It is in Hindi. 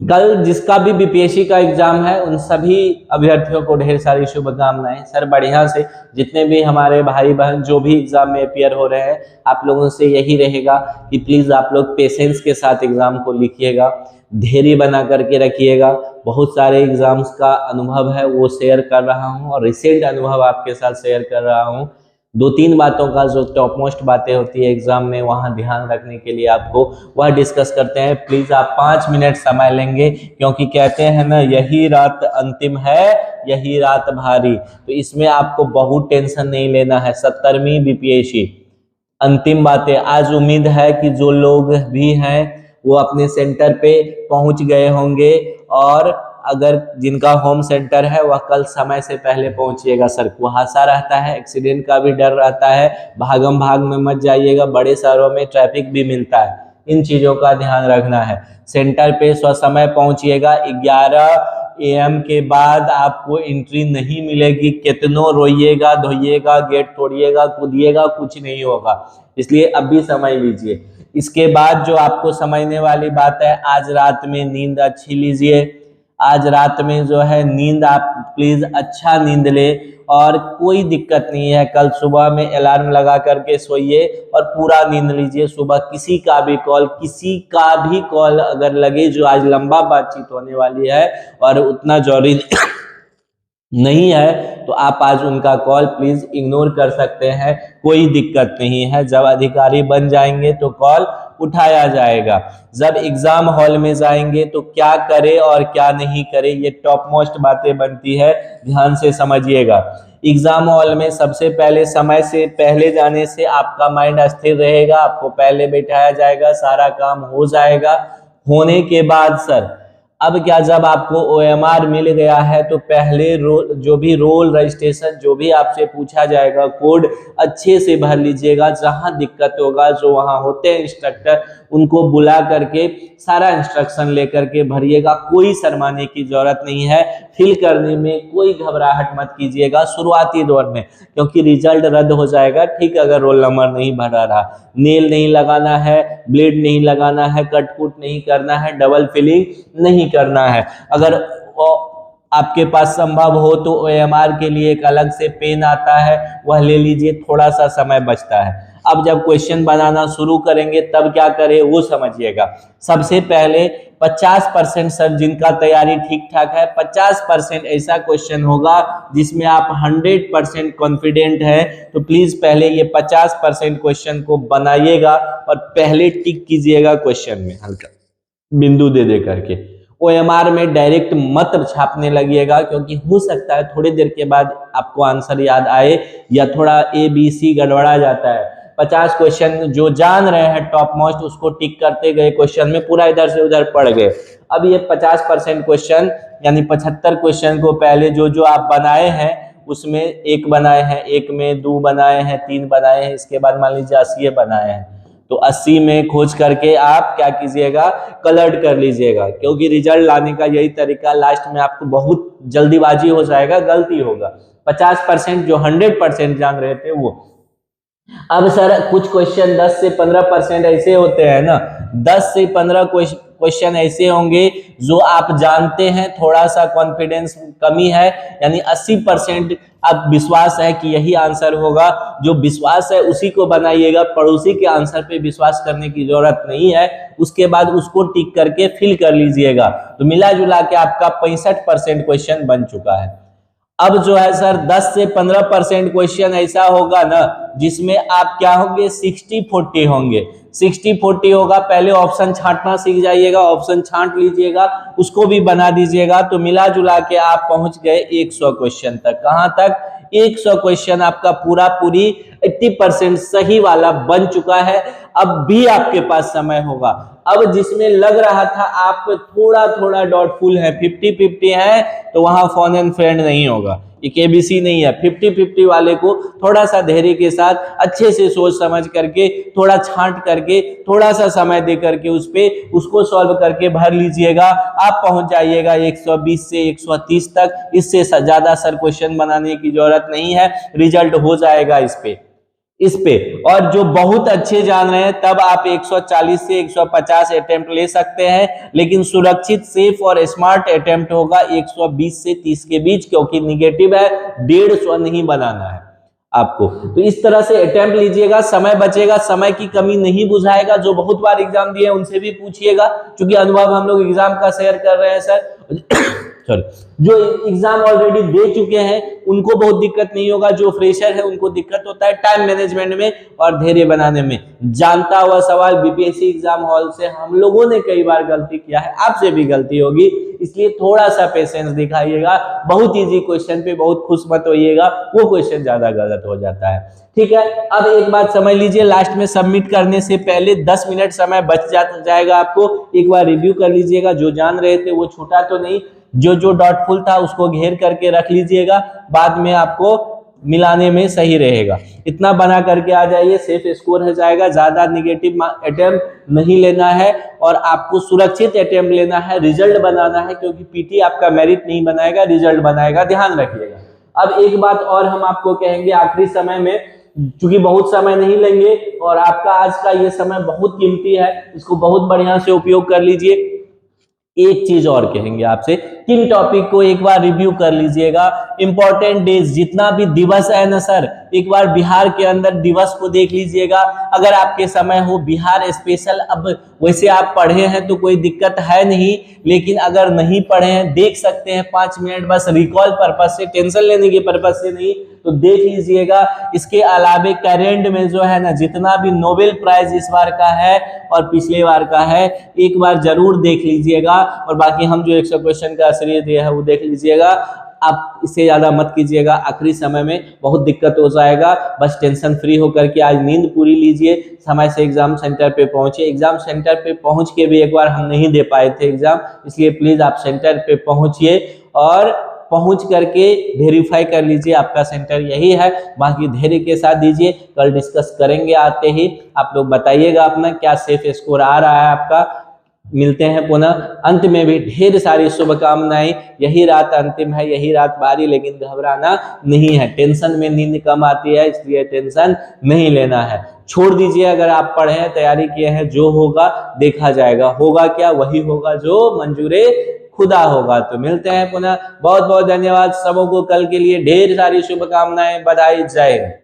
कल जिसका भी बीपीएससी का एग्जाम है उन सभी अभ्यर्थियों को ढेर सारी शुभकामनाएं। सर बढ़िया से जितने भी हमारे भाई बहन जो भी एग्जाम में अपियर हो रहे हैं, आप लोगों से यही रहेगा कि प्लीज आप लोग पेशेंस के साथ एग्जाम को लिखिएगा, धैर्य बना करके रखिएगा। बहुत सारे एग्जाम्स का अनुभव है वो शेयर कर रहा हूँ और रिसेंट अनुभव आपके साथ शेयर कर रहा हूँ। 2-3 बातों का जो टॉप मोस्ट बातें होती है एग्जाम में वहां ध्यान रखने के लिए आपको वह डिस्कस करते हैं। प्लीज आप 5 मिनट समय लेंगे, क्योंकि कहते हैं ना यही रात अंतिम है यही रात भारी। तो इसमें आपको बहुत टेंशन नहीं लेना है। 70वीं बीपीएससी अंतिम बातें। आज उम्मीद है कि जो लोग भी हैं वो अपने सेंटर पे पहुंच गए होंगे, और अगर जिनका होम सेंटर है वह कल समय से पहले पहुंचिएगा। सर कुहासा रहता है, एक्सीडेंट का भी डर रहता है, भागम भाग में मत जाइएगा, बड़े शहरों में ट्रैफिक भी मिलता है, इन चीज़ों का ध्यान रखना है। सेंटर पे समय पहुंचिएगा। 11 AM के बाद आपको एंट्री नहीं मिलेगी। कितनों रोइएगा धोइएगा, गेट तोड़िएगा, कूदिएगा, कुछ नहीं होगा, इसलिए अभी समय लीजिए। इसके बाद जो आपको समझने वाली बात है, आज रात में नींद अच्छी लीजिए। आज रात में जो है नींद आप प्लीज अच्छा नींद ले, और कोई दिक्कत नहीं है, कल सुबह में अलार्म लगा करके सोइए और पूरा नींद लीजिए। सुबह किसी का भी कॉल अगर लगे, जो आज लंबा बातचीत होने वाली है और उतना जरूरी नहीं है, तो आप आज उनका कॉल प्लीज इग्नोर कर सकते हैं, कोई दिक्कत नहीं है। जब अधिकारी बन जाएंगे तो कॉल उठाया जाएगा। जब एग्जाम हॉल में जाएंगे तो क्या करे और क्या नहीं करे, ये टॉप मोस्ट बातें बनती है, ध्यान से समझिएगा। एग्जाम हॉल में सबसे पहले समय से पहले जाने से आपका माइंड अस्थिर रहेगा, आपको पहले बैठाया जाएगा, सारा काम हो जाएगा। होने के बाद सर अब क्या, जब आपको OMR मिल गया है तो पहले जो भी रोल रजिस्ट्रेशन जो भी आपसे पूछा जाएगा, कोड अच्छे से भर लीजिएगा। जहां दिक्कत होगा, जो वहां होते हैं इंस्ट्रक्टर, उनको बुला करके सारा इंस्ट्रक्शन लेकर के भरिएगा। कोई शर्माने की जरूरत नहीं है, फिल करने में कोई घबराहट मत कीजिएगा शुरुआती दौर में, क्योंकि रिजल्ट रद्द हो जाएगा। ठीक, अगर रोल नंबर नहीं भरा रहा, नेल नहीं लगाना है, ब्लेड नहीं लगाना है, कटकुट नहीं करना है, डबल फिलिंग नहीं करना है। अगर आपके पास संभव हो तो OMR के लिए एक अलग से पेन आता है, वह ले लीजिए, थोड़ा सा समय बचता है। अब जब क्वेश्चन बनाना शुरू करेंगे तब क्या करें वो समझिएगा। सबसे पहले 50% सर जिनका तैयारी ठीक ठाक है, 50% ऐसा क्वेश्चन होगा जिसमें आप 100% कॉन्फिडेंट है, तो प्लीज पहले ये 50% क्वेश्चन को बनाइएगा और पहले टिक कीजिएगा क्वेश्चन में हल्का बिंदु दे करके। OMR में डायरेक्ट मत छापने लगिएगा, क्योंकि हो सकता है थोड़ी देर के बाद आपको आंसर याद आए या थोड़ा ABC गड़बड़ा जाता है। 50 क्वेश्चन जो जान रहे हैं टॉप मोस्ट, उसको टिक करते गए, क्वेश्चन में पूरा इधर से उधर पड़ गए। अब ये 50% क्वेश्चन यानी 75 क्वेश्चन को पहले जो आप बनाए हैं उसमें 1 बनाए हैं, 1 में 2 बनाए हैं, 3 बनाए हैं, इसके बाद मान लीजिए 80 बनाए हैं, तो 80 में खोज करके आप क्या कीजिएगा, कलर्ड कर लीजिएगा, क्योंकि रिजल्ट लाने का यही तरीका। लास्ट में आपको बहुत जल्दीबाजी हो जाएगा, गलती होगा। 50% जो 100% जान रहे थे वो। अब सर कुछ क्वेश्चन 10 से 15% ऐसे होते हैं ना, 10 से 15 क्वेश्चन ऐसे होंगे जो आप जानते हैं, थोड़ा सा कॉन्फिडेंस कमी है, यानी 80% अब विश्वास है कि यही आंसर होगा। जो विश्वास है उसी को बनाइएगा, पड़ोसी के आंसर पे विश्वास करने की जरूरत नहीं है। उसके बाद उसको टिक करके फिल कर लीजिएगा, तो मिला जुला के आपका 65% क्वेश्चन बन चुका है। अब जो है सर 10 से 15% क्वेश्चन ऐसा होगा ना जिसमें आप क्या होंगे, 60-40 होंगे। 60-40 होगा, पहले ऑप्शन छांटना सीख जाइएगा, ऑप्शन छांट लीजिएगा, उसको भी बना दीजिएगा, तो मिला जुला के आप पहुंच गए 100 क्वेश्चन तक। कहां तक, 100 क्वेश्चन आपका पूरी 80% सही वाला बन चुका है। अब भी आपके पास समय होगा। अब जिसमें लग रहा था आप थोड़ा डाउटफुल है, 50-50 है, तो वहां फोन एंड फ्रेंड नहीं होगा, ये KBC नहीं है। 50-50 वाले को थोड़ा सा धैर्य के साथ अच्छे से सोच समझ करके, थोड़ा छांट करके, थोड़ा सा समय दे करके उसको सॉल्व करके भर लीजिएगा। आप पहुंच जाइएगा 120 से 130 तक। इससे ज्यादा सर क्वेश्चन बनाने की जरूरत नहीं है, रिजल्ट हो जाएगा इस पे। इस पे। और जो बहुत अच्छे जान रहे हैं तब आप 140 से 150 अटेम्प्ट ले सकते हैं, लेकिन सुरक्षित, सेफ और स्मार्ट अटेम्प्ट होगा 120 से 30 के बीच, क्योंकि निगेटिव है, 150 नहीं बनाना है आपको। तो इस तरह से अटेम्प्ट लीजिएगा, समय बचेगा, समय की कमी नहीं बुझाएगा। जो बहुत बार एग्जाम दिए उनसे भी पूछिएगा, क्योंकि अनुभव हम लोग एग्जाम का शेयर कर रहे हैं सर। सॉरी, जो एग्जाम ऑलरेडी दे चुके हैं उनको बहुत दिक्कत नहीं होगा, जो फ्रेशर है उनको दिक्कत होता है टाइम मैनेजमेंट में और धैर्य बनाने में। जानता हुआ सवाल बीपीएससी एग्जाम हॉल से हम लोगों ने कई बार गलती किया है, आपसे भी गलती होगी, इसलिए थोड़ा सा पेशेंस दिखाइएगा। बहुत इजी क्वेश्चन पे बहुत खुश मत होइएगा, वो क्वेश्चन ज्यादा गलत हो जाता है, ठीक है। अब एक बात समझ लीजिए, लास्ट में सबमिट करने से पहले 10 मिनट समय बच जाएगा आपको, एक बार रिव्यू कर लीजिएगा। जो जान रहे थे वो छूटा तो नहीं, जो जो डॉटफुल था उसको घेर करके रख लीजिएगा, बाद में आपको मिलाने में सही रहेगा। इतना बना करके आ जाइए, सेफ स्कोर हो जाएगा। ज्यादा निगेटिव अटेम्प्ट नहीं लेना है और आपको सुरक्षित अटेम्प्ट लेना है, रिजल्ट बनाना है, क्योंकि पीटी आपका मेरिट नहीं बनाएगा, रिजल्ट बनाएगा, ध्यान रखिएगा। अब एक बात और हम आपको कहेंगे आखिरी समय में, क्योंकि बहुत समय नहीं लेंगे और आपका आज का ये समय बहुत कीमती है, इसको बहुत बढ़िया से उपयोग कर लीजिए। एक चीज और कहेंगे आपसे, किन टॉपिक को एक बार रिव्यू कर लीजिएगा। इंपॉर्टेंट डेज, जितना भी दिवस है ना सर, एक बार बिहार के अंदर दिवस को देख लीजिएगा, अगर आपके समय हो बिहार स्पेशल। अब वैसे आप पढ़े हैं तो कोई दिक्कत है नहीं, लेकिन अगर नहीं पढ़े हैं देख सकते हैं 5 मिनट, बस रिकॉल पर्पज से, टेंशन लेने के पर्पज से नहीं, तो देख लीजिएगा। इसके अलावे करेंट में जो है ना, जितना भी नोबेल प्राइज इस बार का है और पिछले बार का है, एक बार जरूर देख लीजिएगा। और बाकी हम जो 100 क्वेश्चन का सीरीज दिया है वो देख लीजिएगा। आप इससे ज्यादा मत कीजिएगा, आखिरी समय में बहुत दिक्कत हो जाएगा। बस टेंशन फ्री होकर के आज नींद पूरी लीजिए, समय से एग्जाम सेंटर पे पहुंचे। एग्जाम सेंटर पे पहुंच के भी एक बार हम नहीं दे पाए थे एग्जाम, इसलिए प्लीज आप सेंटर पे पहुंचिए और पहुंच करके वेरीफाई कर लीजिए आपका सेंटर यही है। बाकी धैर्य के साथ दीजिए, कल डिस्कस करेंगे आते ही। आप लोग बताइएगा अपना क्या सेफ स्कोर आ रहा है आपका। मिलते हैं पुनः, अंत में भी ढेर सारी शुभकामनाएं। यही रात अंतिम है, यही रात बारी, लेकिन घबराना नहीं है। टेंशन में नींद कम आती है, इसलिए टेंशन नहीं लेना है। छोड़ दीजिए, अगर आप पढ़े हैं, तैयारी किए हैं, जो होगा देखा जाएगा। होगा क्या, वही होगा जो मंजूरे खुदा होगा। तो मिलते हैं पुनः, बहुत बहुत धन्यवाद सबों को। कल के लिए ढेर सारी शुभकामनाएं, बधाई, जय हिंद।